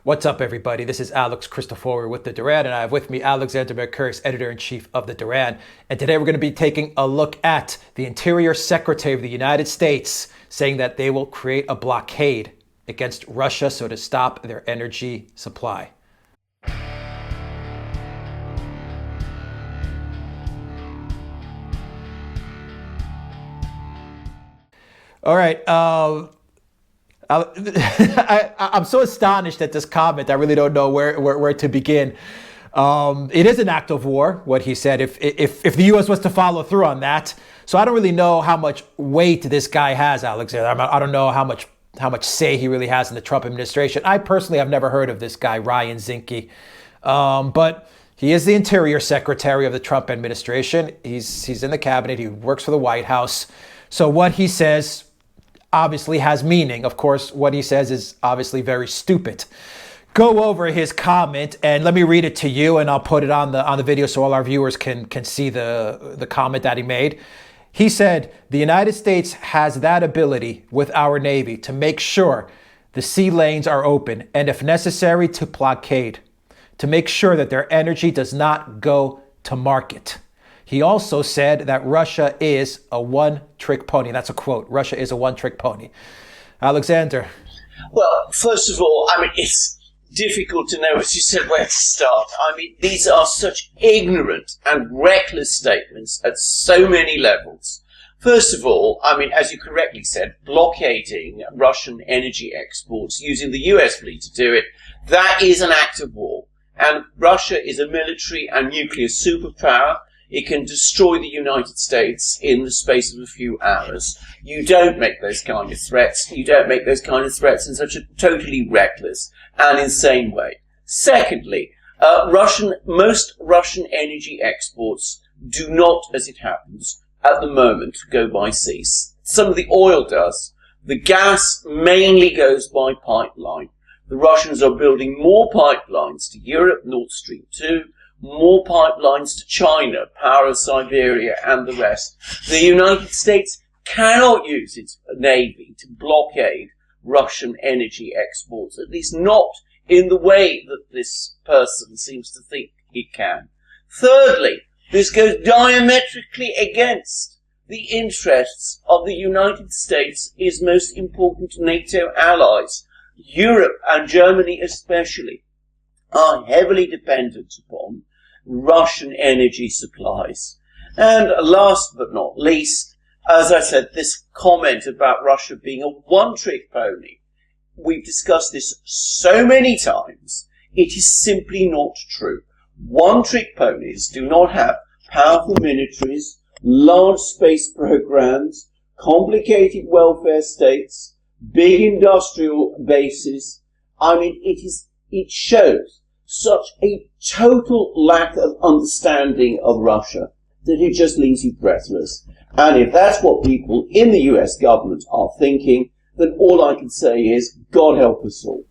What's up, everybody? This is Alex Christoforou with the Duran, and I have with me Alexander Mercouris, editor-in-chief of the Duran. And today we're going to be taking a look at the Interior Secretary of the United States saying that they will create a blockade against Russia so to stop their energy supply. All right. I'm so astonished at this comment. I really don't know where to begin. It is an act of war, what he said, if the U.S. was to follow through on that. So I don't really know how much weight this guy has, Alexander. I don't know how much say he really has in the Trump administration. I personally have never heard of this guy, Ryan Zinke. But he is the Interior Secretary of the Trump administration. He's in the cabinet. He works for the White House. So what he says obviously has meaning. Of course, what he says is obviously very stupid. Go over his comment and let me read it to you, and I'll put it on the video so all our viewers can see the comment that he made. He said, the United States has that ability with our Navy to make sure the sea lanes are open and, if necessary, to blockade, to make sure that their energy does not go to market. He also said that Russia is a one-trick pony. That's a quote. Russia is a one-trick pony. Alexander. Well, first of all, it's difficult to know, as you said, where to start. These are such ignorant and reckless statements at so many levels. First of all, as you correctly said, blockading Russian energy exports using the US fleet to do it, that is an act of war. And Russia is a military and nuclear superpower. It can destroy the United States in the space of a few hours. You don't make those kind of threats. You don't make those kind of threats in such a totally reckless and insane way. Secondly, most Russian energy exports do not, as it happens, at the moment, go by sea. Some of the oil does. The gas mainly goes by pipeline. The Russians are building more pipelines to Europe, Nord Stream 2, more pipelines to China, power of Siberia, and the rest. The United States cannot use its navy to blockade Russian energy exports, at least not in the way that this person seems to think it can. Thirdly, this goes diametrically against the interests of the United States' most important NATO allies. Europe, and Germany especially, are heavily dependent upon Russian energy supplies. And last but not least, as I said, this comment about Russia being a one-trick pony, we've discussed this so many times, it is simply not true. One-trick ponies do not have powerful militaries, large space programs, complicated welfare states, big industrial bases. It shows such a total lack of understanding of Russia that it just leaves you breathless. And if that's what people in the US government are thinking, then all I can say is, God help us all.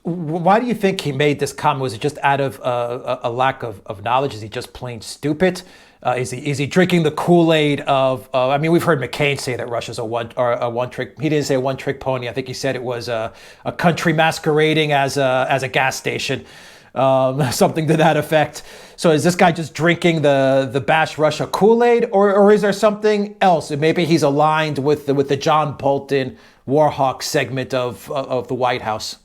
Why do you think he made this comment? Was it just out of a lack of knowledge? Is he just plain stupid? Is he drinking the Kool-Aid of? We've heard McCain say that Russia's a one trick. He didn't say a one trick pony. I think he said it was a country masquerading as a gas station, something to that effect. So is this guy just drinking the bash Russia Kool-Aid, or is there something else? Maybe he's aligned with the John Bolton Warhawk segment of the White House.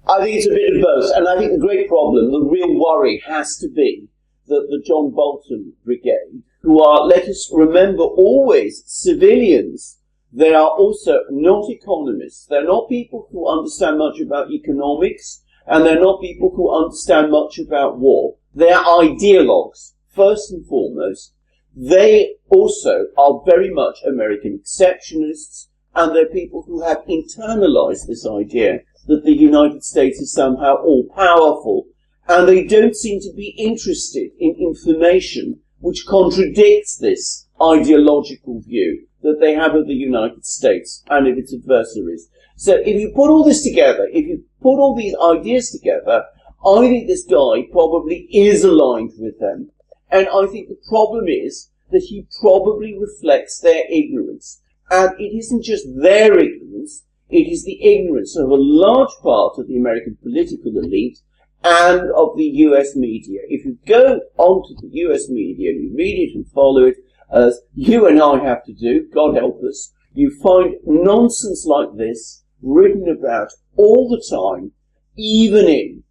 I think it's a bit of both, and I think the great problem, the real worry, has to be that the John Bolton Brigade, who are, let us remember, always civilians, they are also not economists. They're not people who understand much about economics, and they're not people who understand much about war. They are ideologues, first and foremost. They also are very much American exceptionists, and they're people who have internalized this idea that the United States is somehow all-powerful, and they don't seem to be interested in information which contradicts this ideological view that they have of the United States and of its adversaries. So if you put all this together, if you put all these ideas together, I think this guy probably is aligned with them, and I think the problem is that he probably reflects their ignorance. And it isn't just their ignorance, It is the ignorance of a large part of the American political elite and of the US media. If you go onto the US media and you read it and follow it, as you and I have to do, God help us, you find nonsense like this written about all the time, even in,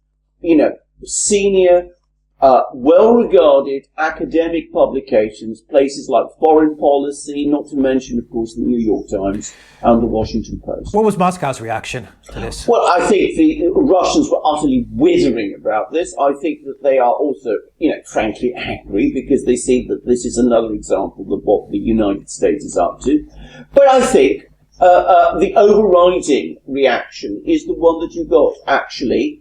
senior, well-regarded academic publications, places like Foreign Policy, not to mention, of course, the New York Times and the Washington Post. What was Moscow's reaction to this? Well, I think the Russians were utterly withering about this. I think that they are also, frankly angry because they see that this is another example of what the United States is up to. But I think the overriding reaction is the one that you got, actually,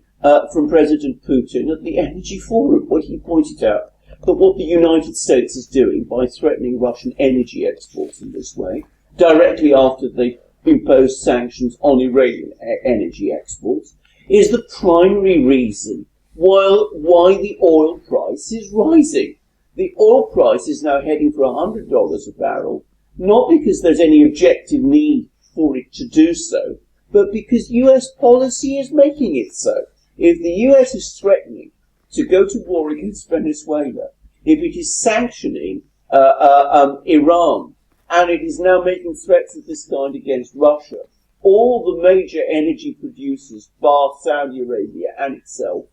from President Putin at the Energy Forum, when he pointed out that what the United States is doing by threatening Russian energy exports in this way, directly after they imposed sanctions on Iranian energy exports, is the primary reason why the oil price is rising. The oil price is now heading for $100 a barrel, not because there's any objective need for it to do so, but because US policy is making it so. If the US is threatening to go to war against Venezuela, if it is sanctioning Iran, and it is now making threats of this kind against Russia, all the major energy producers, bar Saudi Arabia and itself,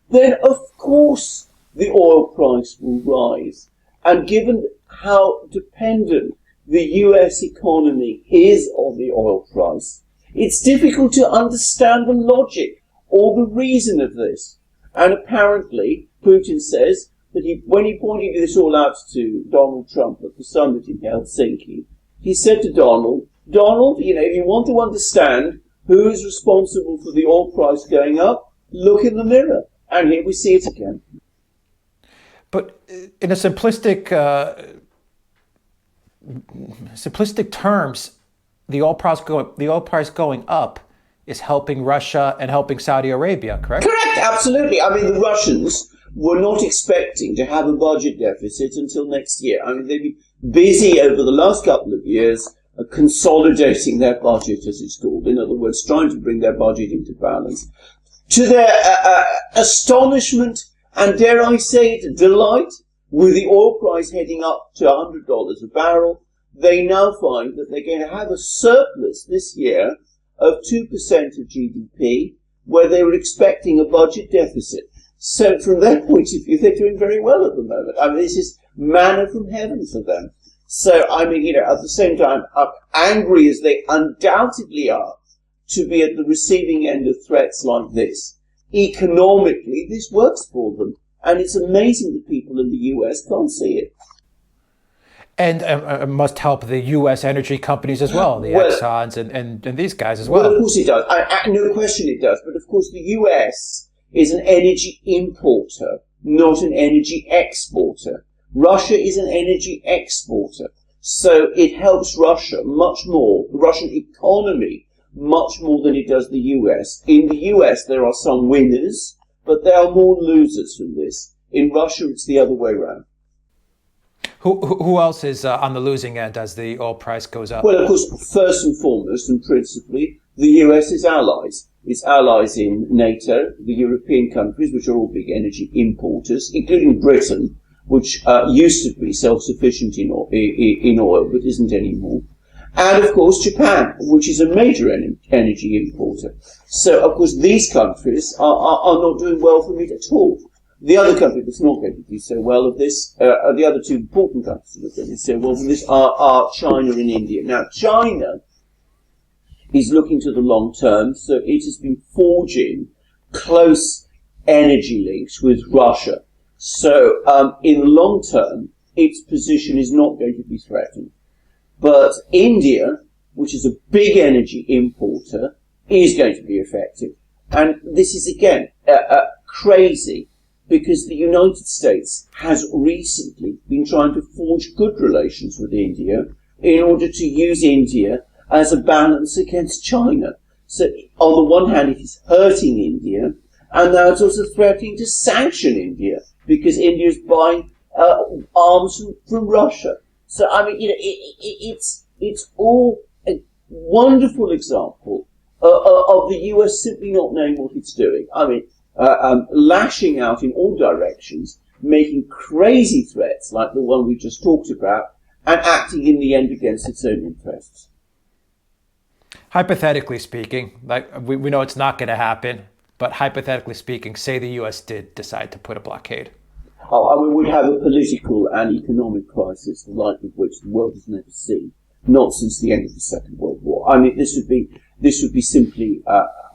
then of course the oil price will rise. And given how dependent the US economy is on the oil price, it's difficult to understand the logic or the reason of this. And apparently, Putin says that when he pointed this all out to Donald Trump at the summit in Helsinki, he said to Donald, if you want to understand who is responsible for the oil price going up, look in the mirror. And here we see it again. But in a simplistic terms, the oil price going up is helping Russia and helping Saudi Arabia, correct? Correct, absolutely. I mean, the Russians were not expecting to have a budget deficit until next year. I mean, they've been busy over the last couple of years consolidating their budget, as it's called. In other words, trying to bring their budget into balance. To their astonishment and, dare I say it, delight, with the oil price heading up to $100 a barrel, they now find that they're going to have a surplus this year of 2% of GDP, where they were expecting a budget deficit. So from their point of view, they're doing very well at the moment. I mean, this is manna from heaven for them. So, I mean, at the same time, angry as they undoubtedly are to be at the receiving end of threats like this, economically, this works for them. And it's amazing that people in the US can't see it. And must help the U.S. energy companies as well, the Exxons and these guys as well. Well, of course it does. No question it does. But of course the U.S. is an energy importer, not an energy exporter. Russia is an energy exporter. So it helps Russia much more, the Russian economy, much more than it does the U.S. In the U.S. there are some winners, but there are more losers from this. In Russia it's the other way around. Who else is on the losing end as the oil price goes up? Well, of course, first and foremost and principally, the US is allies. It's allies in NATO, the European countries, which are all big energy importers, including Britain, which used to be self-sufficient in oil, but isn't anymore. And, of course, Japan, which is a major energy importer. So, of course, these countries are not doing well for it at all. The other country that's not going to do so well of this, the other two important countries that are going to do so well of this are China and India. Now, China is looking to the long term, so it has been forging close energy links with Russia. So, in the long term, its position is not going to be threatened. But India, which is a big energy importer, is going to be affected. And this is, again, crazy, because the United States has recently been trying to forge good relations with India in order to use India as a balance against China. So, on the one hand, it is hurting India, and now it's also threatening to sanction India, because India is buying arms from Russia. So, I mean, it's all a wonderful example of the US simply not knowing what it's doing. I mean, lashing out in all directions, making crazy threats like the one we just talked about, and acting in the end against its own interests. Hypothetically speaking, like we know it's not going to happen, but hypothetically speaking, say the US did decide to put a blockade. Oh, and we would have a political and economic crisis, the like of which the world has never seen, not since the end of the Second World War. I mean, this would be simply,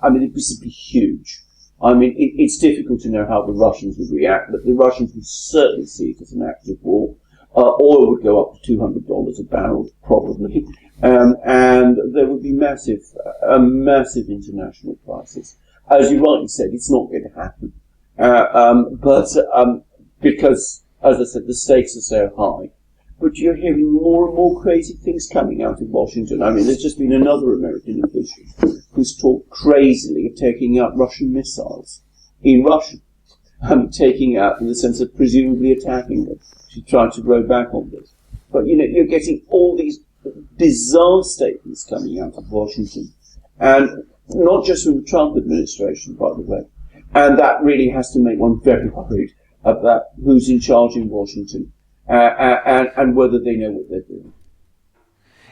it'd be simply huge. I mean, it's difficult to know how the Russians would react, but the Russians would certainly see it as an act of war. Oil would go up to $200 a barrel, probably, and there would be a massive international crisis. As you rightly said, it's not going to happen, because, as I said, the stakes are so high. But you're hearing more and more crazy things coming out of Washington. I mean, there's just been another American official who's talked crazily of taking out Russian missiles in Russia. Taking out in the sense of presumably attacking them. She tried to row back on this. But, you're getting all these bizarre statements coming out of Washington. And not just from the Trump administration, by the way. And that really has to make one very worried about who's in charge in Washington and whether they know what they're doing.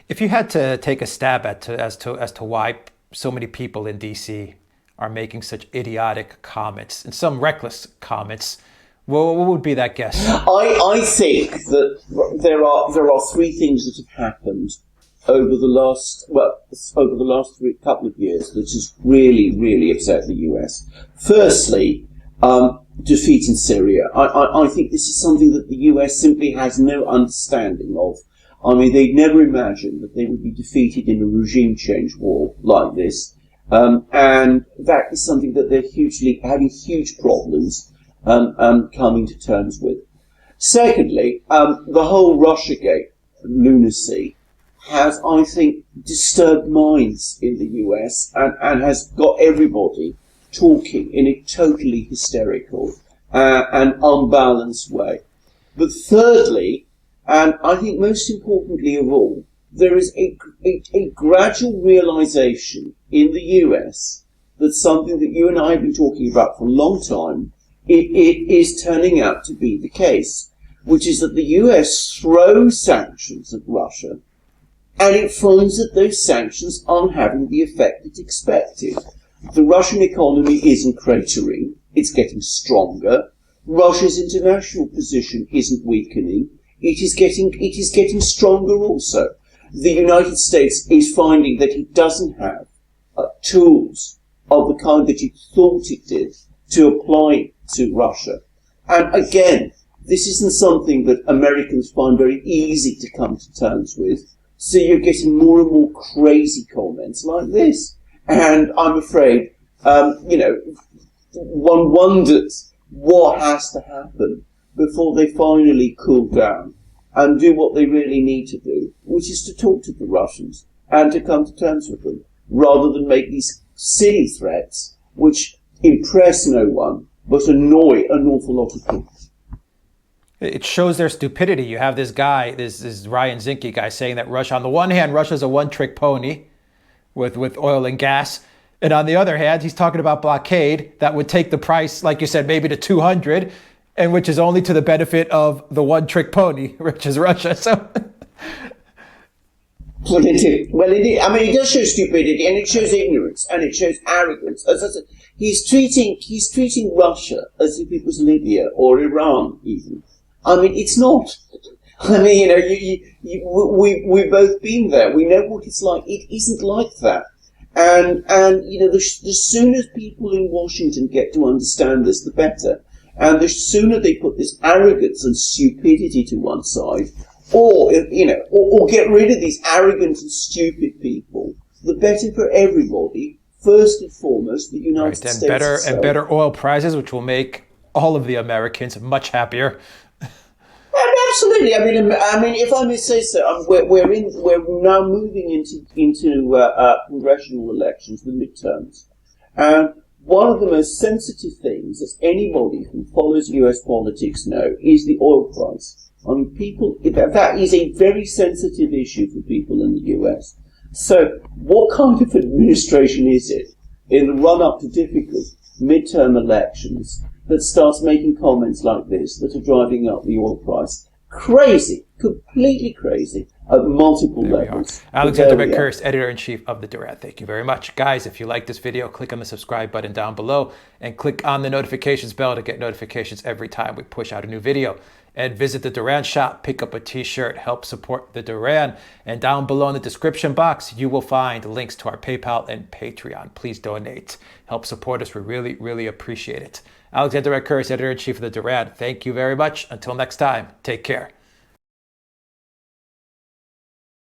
If you had to take a stab as to why so many people in DC are making such idiotic comments and some reckless comments, what would be that guess? I think that there are three things that have happened over the last couple of years that has really upset the US. Firstly, defeat in Syria. I think this is something that the US simply has no understanding of. I mean, they'd never imagined that they would be defeated in a regime change war like this. And that is something that they're having huge problems coming to terms with. Secondly, the whole Russiagate lunacy has, I think, disturbed minds in the US and has got everybody talking in a totally hysterical and unbalanced way. But thirdly, and I think most importantly of all, there is a gradual realization in the US that something that you and I have been talking about for a long time, it is turning out to be the case, which is that the US throws sanctions at Russia, and it finds that those sanctions aren't having the effect it expected. The Russian economy isn't cratering, it's getting stronger. Russia's international position isn't weakening, it is getting stronger also. The United States is finding that it doesn't have tools of the kind that it thought it did to apply to Russia. And again, this isn't something that Americans find very easy to come to terms with. So you're getting more and more crazy comments like this. And I'm afraid, one wonders what has to happen before they finally cool down and do what they really need to do, which is to talk to the Russians and to come to terms with them, rather than make these silly threats which impress no one but annoy an awful lot of people. It shows their stupidity. You have this guy, this Ryan Zinke guy, saying that Russia, on the one hand, Russia's a one-trick pony with oil and gas. And on the other hand, he's talking about blockade that would take the price, like you said, maybe to 200, and which is only to the benefit of the one-trick pony, which is Russia. So, Well, indeed. I mean, it does show stupidity, and it shows ignorance, and it shows arrogance. As I said, he's treating Russia as if it was Libya or Iran, even. I mean, it's not. I mean, we've both been there. We know what it's like. It isn't like that. And the sooner people in Washington get to understand this, the better. And the sooner they put this arrogance and stupidity to one side, or get rid of these arrogant and stupid people, the better for everybody. First and foremost, the United States itself. And better oil prices, which will make all of the Americans much happier. Absolutely. I mean, if I may say so, we're now moving into congressional elections, the midterms, and one of the most sensitive things that anybody who follows U.S. politics know is the oil price. I mean, that is a very sensitive issue for people in the U.S. So what kind of administration is it in the run-up to difficult midterm elections that starts making comments like this that are driving up the oil price? Crazy, completely crazy at multiple levels. Alexander Mercouris, editor-in-chief of the Duran. Thank you very much. Guys, if you like this video, click on the subscribe button down below and click on the notifications bell to get notifications every time we push out a new video. And visit the Duran shop, pick up a t-shirt, help support the Duran. And down below in the description box, you will find links to our PayPal and Patreon. Please donate. Help support us. We really, really appreciate it. Alexander Mercouris, editor-in-chief of the Duran. Thank you very much. Until next time, take care.